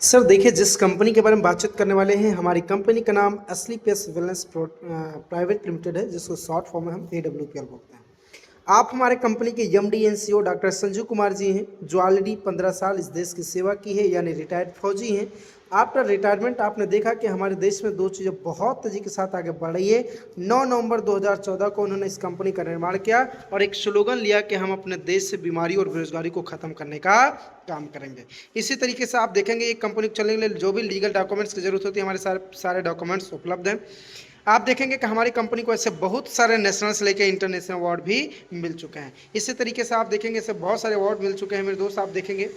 Sir देखिए, जिस company के बारे में बातचीत करने वाले हैं, हमारी कंपनी का नाम असली पेस वेलनेस प्राइवेट लिमिटेड है, जिसको शॉर्ट फॉर्म में हम AWPL बोलते हैं। आप हमारे कंपनी के MD and CEO doctor Sanju Kumar ji हैं, जो ऑलरेडी 15 साल इस देश की सेवा की है, यानी रिटायर्ड फौजी हैं। आफ्टर रिटायरमेंट आपने देखा कि हमारे देश में दो चीज़ें बहुत तेज़ी के साथ आगे बढ़ रही है। 9 नवंबर 2014 को उन्होंने इस कंपनी का निर्माण किया और एक स्लोगन लिया कि हम अपने देश से बीमारी और बेरोजगारी को ख़त्म करने का काम करेंगे। इसी तरीके से आप देखेंगे, एक कंपनी को चलने के लिए जो भी लीगल डॉक्यूमेंट्स की जरूरत होती है, हमारे सारे डॉक्यूमेंट्स उपलब्ध हैं। आप देखेंगे कि हमारी कंपनी को ऐसे बहुत सारे नेशनल से लेकर इंटरनेशनल अवार्ड भी मिल चुके हैं। इसी तरीके से आप देखेंगे ऐसे बहुत सारे अवार्ड मिल चुके हैं मेरे दोस्त। आप देखेंगे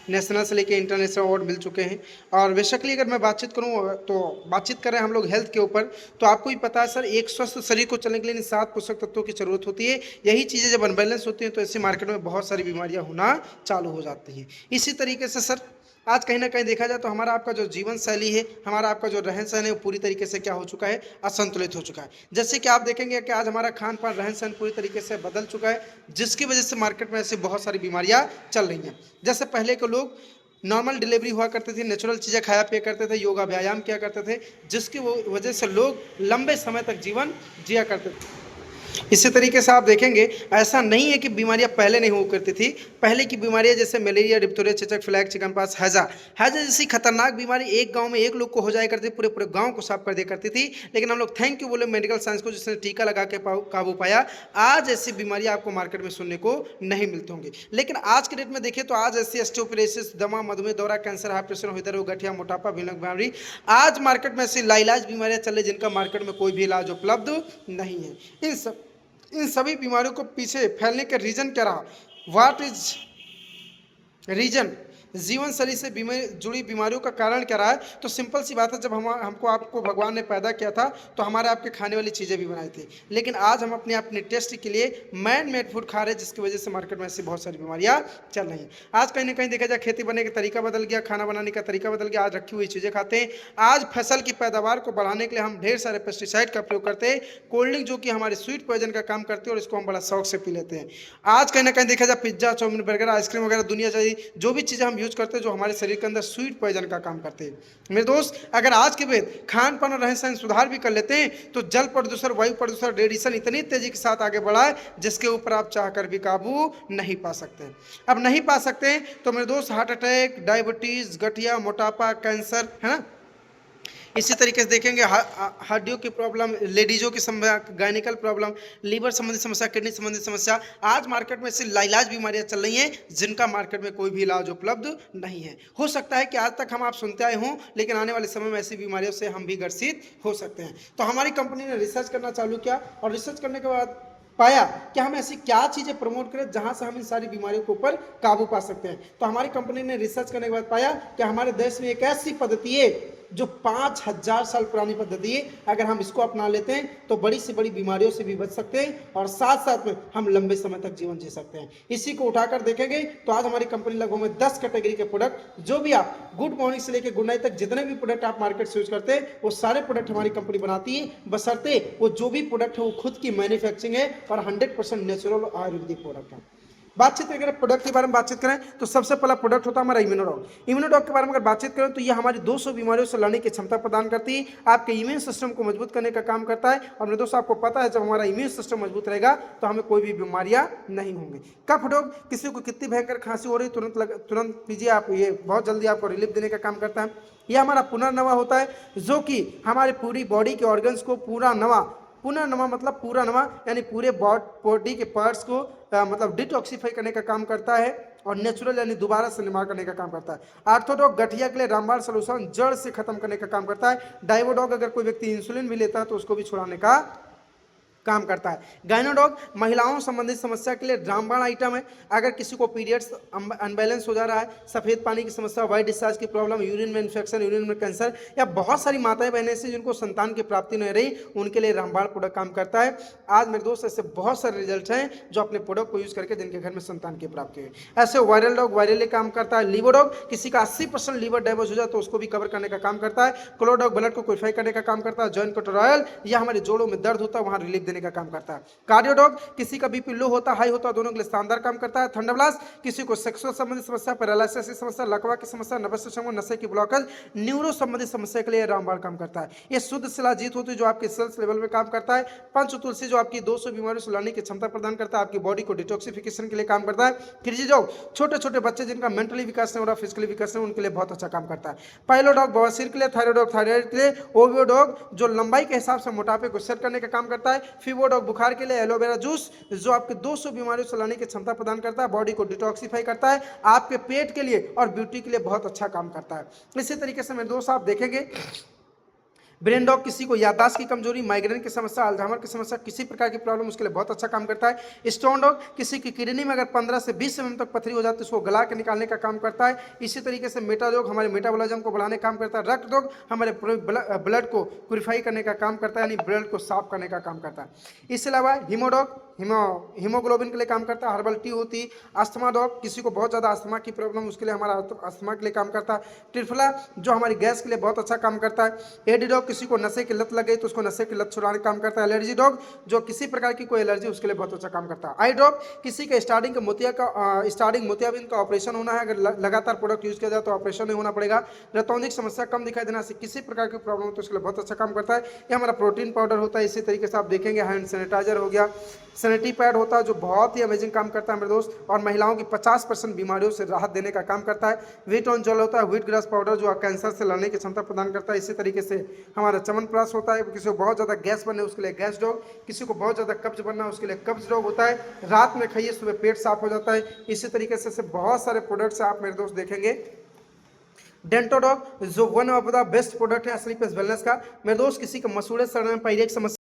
नेशनल से लेकर इंटरनेशनल अवार्ड मिल चुके हैं। और बेसिकली अगर मैं बातचीत करूं तो बातचीत कर रहे हैं हम लोग हेल्थ के ऊपर। तो आपको भी पता है सर, एक स्वस्थ शरीर को चलने के लिए इन 7 पोषक तत्वों की जरूरत होती है। यही चीज़ें जब अनबैलेंस होती हैं तो ऐसे मार्केट में बहुत सारी बीमारियां होना चालू हो जाती हैं। इसी तरीके से सर, आज कहीं ना कहीं देखा जाए तो हमारा आपका जो जीवन शैली है, हमारा आपका जो रहन सहन है, वो पूरी तरीके से क्या हो चुका है, असंतुलित हो चुका है। जैसे कि आप देखेंगे कि आज हमारा खान पान रहन सहन पूरी तरीके से बदल चुका है, जिसकी वजह से मार्केट में ऐसी बहुत सारी बीमारियां चल रही हैं। जैसे पहले के लोग नॉर्मल डिलीवरी हुआ करते थे, नेचुरल चीज़ें खाया पिया करते थे, योगा व्यायाम किया करते थे, जिसकी वजह से लोग लंबे समय तक जीवन जिया करते थे। इसी तरीके से आप देखेंगे, ऐसा नहीं है कि बीमारियां पहले नहीं हुआ करती थी। पहले की बीमारियां जैसे मलेरिया, डिप्थीरिया, चेचक, फ्लैग, चिकनपॉक्स, हैजा जैसी खतरनाक बीमारी एक गांव में एक लोग को हो जाया करती, पूरे पूरे गांव को साफ कर दिया करती थी। लेकिन हम लोग थैंक यू बोले मेडिकल साइंस को, जिसने टीका लगा के काबू पाया। आज ऐसी बीमारियां आपको मार्केट में सुनने को नहीं मिलती होंगी। लेकिन आज के डेट में देखिए तो आज ऐसी ऑस्टियोपोरोसिस, दमा, मधुमेह, दौरा, कैंसर, हाई प्रेशर, हृदय रोग, गठिया, मोटापा, भीलक बीमारी, आज मार्केट में ऐसी लाइलाज बीमारियां चल रही जिनका मार्केट में कोई भी इलाज उपलब्ध नहीं है। इन सभी बीमारियों को पीछे फैलने का रीजन क्या रहा? What is reason? जीवन शैली से जुड़ी बीमारियों का कारण क्या रहा है? तो सिंपल सी बात है, जब हमको आपको भगवान ने पैदा किया था तो हमारे आपके खाने वाली चीज़ें भी बनाई थी। लेकिन आज हम अपने टेस्ट के लिए मैन मेड फूड खा रहे हैं, जिसकी वजह से मार्केट में ऐसी बहुत सारी बीमारियां चल रही हैं। आज कहीं ना कहीं देखा जाए, खेती बनने का तरीका बदल गया, खाना बनाने का तरीका बदल गया। आज रखी हुई चीज़ें खाते हैं। आज फसल की पैदावार को बढ़ाने के लिए हम ढेर सारे पेस्टिसाइड का प्रयोग करते हैं। कोल्ड ड्रिंक जो कि हमारे स्वीट पॉइजन का काम करती है और इसको हम बड़ा शौक से पी लेते हैं। आज कहीं ना कहीं देखा जाए, पिज्जा, चाउमीन, बर्गर, आइसक्रीम वगैरह दुनिया चाहिए, जो भी चीज़ें हम यूज करते हैं, जो हमारे शरीर के अंदर स्वीट पॉइजन का काम करते हैं। मेरे दोस्त, अगर आज के बाद खान पान और रहन सहन सुधार भी कर लेते हैं तो जल प्रदूषण, वायु प्रदूषण, रेडिएशन इतनी तेजी के साथ आगे बढ़ा है, जिसके ऊपर आप चाहकर भी काबू नहीं पा सकते। अब नहीं पा सकते तो मेरे दोस्त, हार्ट अटैक, डायबिटीज, गठिया, मोटापा, कैंसर, है ना। इसी तरीके से देखेंगे हड्डियों की प्रॉब्लम, लेडीजों की समस्या, गायनिकल प्रॉब्लम, लीवर संबंधी समस्या, किडनी संबंधी समस्या, आज मार्केट में ऐसी लाइलाज बीमारियां चल रही हैं जिनका मार्केट में कोई भी इलाज उपलब्ध नहीं है। हो सकता है कि आज तक हम आप सुनते आए हों, लेकिन आने वाले समय में ऐसी बीमारियों से हम भी ग्रसित हो सकते हैं। तो हमारी कंपनी ने रिसर्च करना चालू किया और रिसर्च करने के बाद पाया कि हम ऐसी क्या चीज़ें प्रमोट करें जहां से हम इन सारी बीमारियों के ऊपर काबू पा सकते हैं। तो हमारी कंपनी ने रिसर्च करने के बाद पाया कि हमारे देश में एक ऐसी पद्धति है जो 5000 साल पुरानी पद्धति है। अगर हम इसको अपना लेते हैं तो बड़ी से बड़ी बीमारियों से भी बच सकते हैं और साथ साथ में हम लंबे समय तक जीवन जी सकते हैं। इसी को उठाकर देखेंगे तो आज हमारी कंपनी लगभग में 10 कैटेगरी के प्रोडक्ट, जो भी आप गुड मॉर्निंग से लेकर गुड नाइट तक जितने भी प्रोडक्ट आप मार्केट से यूज करते हैं, वो सारे प्रोडक्ट हमारी कंपनी बनाती है, बशर्ते वो जो भी प्रोडक्ट है वो खुद की मैन्युफैक्चरिंग है और 100% नेचुरल आयुर्वेदिक प्रोडक्ट है। बातचीत अगर प्रोडक्ट के बारे में बातचीत करें तो सबसे पहला प्रोडक्ट होता है हमारा इम्यूनोडॉग। इम्यूनोडॉग के बारे में अगर बातचीत करें तो ये हमारी 200 बीमारियों से लड़ने की क्षमता प्रदान करती है, आपके इम्यून सिस्टम को मजबूत करने का काम करता है। और मेरे दोस्तों, आपको पता है जब हमारा इम्यून सिस्टम मजबूत रहेगा तो हमें कोई भी बीमारियां नहीं होंगी। कफ डॉग, किसी को कितनी भयंकर खांसी हो रही तुरंत पीजिए आप, ये बहुत जल्दी आपको रिलीफ देने का काम करता है। यह हमारा पुनर्नवा होता है, जो कि हमारे पूरी बॉडी के ऑर्गन्स को पुनर्नवा मतलब पूरा नवा, यानी पूरे बॉडी के पार्ट्स को मतलब डिटॉक्सीफाई करने का काम करता है और नेचुरल यानी दोबारा से निर्माण करने का काम करता है। आर्थोडॉग गठिया के लिए रामबाण सॉल्यूशन, जड़ से खत्म करने का काम करता है। डाइवोडॉग, अगर कोई व्यक्ति इंसुलिन भी लेता है तो उसको भी छुड़ाने का काम करता है। गायनोडॉग महिलाओं संबंधित समस्या के लिए रामबाण आइटम है। अगर किसी को पीरियड्स अनबैलेंस हो जा रहा है, सफ़ेद पानी की समस्या, वाइट डिस्चार्ज की प्रॉब्लम, यूरिन में इन्फेक्शन, यूरिन में कैंसर, या बहुत सारी माताएं बहनें से जिनको संतान की प्राप्ति नहीं रही, उनके लिए रामबाण प्रोडक्ट काम करता है। आज मेरे दोस्त, ऐसे बहुत सारे रिजल्ट हैं जो अपने प्रोडक्ट को यूज करके जिनके घर में संतान की प्राप्ति हुई। ऐसे वायरल डॉग वायरली काम करता है। लीवोडॉग, किसी का 80% लीवर डैमेज हो जाए तो उसको भी कवर करने का काम करता है। क्लोडॉग ब्लड को प्योरीफाई करने का काम करता है। जॉइंट कटर ऑयल, यह हमारे जोड़ों में दर्द होता है वहाँ रिलीफ देने का काम करता है। कार्डियो डॉग किसी का बीपी लो होता हाई होता दोनों के लिए शानदार काम करता है। थंडरब्लास्ट किसी को सेक्सुअल संबंधित समस्या, पैरालिसिस की समस्या, लकवा की समस्या, नर्वस सिस्टम नशे की ब्लॉकेज, न्यूरो संबंधित समस्या के लिए रामबाण काम करता है। ये शुद्ध शिलाजीत होती है जो आपके सेल्स लेवल में काम करता है। पंच तुलसी जो आपकी 200 बीमारियों से लड़ने की क्षमता प्रदान करता है, आपकी बॉडी को डिटॉक्सिफिकेशन के लिए काम करता है। क्रेजी डॉग छोटे छोटे बच्चे जिनका मेंटली विकास नहीं हो रहा, फिजिकली विकास नहीं, उनके लिए बहुत अच्छा काम करता है। पाइलो डॉग बवासीर के लिए, थायराइड डॉग थायराइड के लिए, ओवियो डॉग जो लंबाई के हिसाब से मोटापे को सेट करने का काम करता है। फीवर डॉग बुखार के लिए, एलोवेरा जूस जो आपके 200 बीमारियों से लड़ने की क्षमता प्रदान करता है, बॉडी को डिटॉक्सिफाई करता है, आपके पेट के लिए और ब्यूटी के लिए बहुत अच्छा काम करता है। इसी तरीके से मेरे दोस्त आप देखेंगे ब्रेन डॉग किसी को याददाश्त की कमजोरी, माइग्रेन की समस्या, अल्जाइमर की समस्या, किसी प्रकार की प्रॉब्लम उसके लिए बहुत अच्छा काम करता है। स्टोन डॉग किसी की किडनी में अगर 15 से 20 mm तक पथरी हो जाती है उसको गला के निकालने का काम करता है। इसी तरीके से मेटा डॉग हमारे मेटाबॉलिज्म को बढ़ाने का काम करता है। रक्त डॉग हमारे ब्लड को प्योरीफाई करने का काम करता है, यानी ब्लड को साफ करने का काम करता है। इसके अलावा हीमोडॉग हीमोग्लोबिन के लिए काम करता है। हर्बल टी होती है। अस्थमा डॉग किसी को बहुत ज़्यादा अस्थमा की प्रॉब्लम उसके लिए हमारा अस्थमा के लिए काम करता है। ट्रिफला जो हमारी गैस के लिए बहुत अच्छा काम करता है। एडी डॉग किसी को नशे की लत लग गई तो उसको नशे की लत छुड़ाने का काम करता है। एलर्जी डॉग जो किसी प्रकार की कोई एलर्जी उसके लिए बहुत अच्छा काम करता है। आई ड्रॉप किसी के स्टार्टिंग मोतियाबिंद का ऑपरेशन होना है, अगर लगातार प्रोडक्ट यूज किया जाए तो ऑपरेशन नहीं होना पड़ेगा। रतौंधिक समस्या कम दिखाई देना से किसी प्रकार की प्रॉब्लम हो तो उसके लिए बहुत अच्छा काम करता है। ये हमारा प्रोटीन पाउडर होता है। इसी तरीके से आप देखेंगे हैंड सैनिटाइजर हो गया, सैनिटरी पैड होता है जो बहुत ही अमेजिंग काम करता है मेरे दोस्त, और महिलाओं की 50% बीमारियों से राहत देने का काम करता है। व्हीट ऑन जेल होता है, व्हीट ग्रास पाउडर जो कैंसर से लड़ने की क्षमता प्रदान करता है। इसी तरीके से हमारा च्यवनप्राश होता है, किसी को बहुत ज़्यादा गैस बनने उसके लिए गैस डॉग, किसी को बहुत ज़्यादा कब्ज बनना उसके लिए कब्ज डॉग होता है। रात में खाइए सुबह पेट साफ हो जाता है। इसी तरीके से बहुत सारे प्रोडक्ट्स आप मेरे दोस्त देखेंगे। डेंटोडॉग जो one of the best product है असली पेस वेलनेस का। मेरे दोस्त किसी का मसूड़े सड़ने में पायरिया की समस्या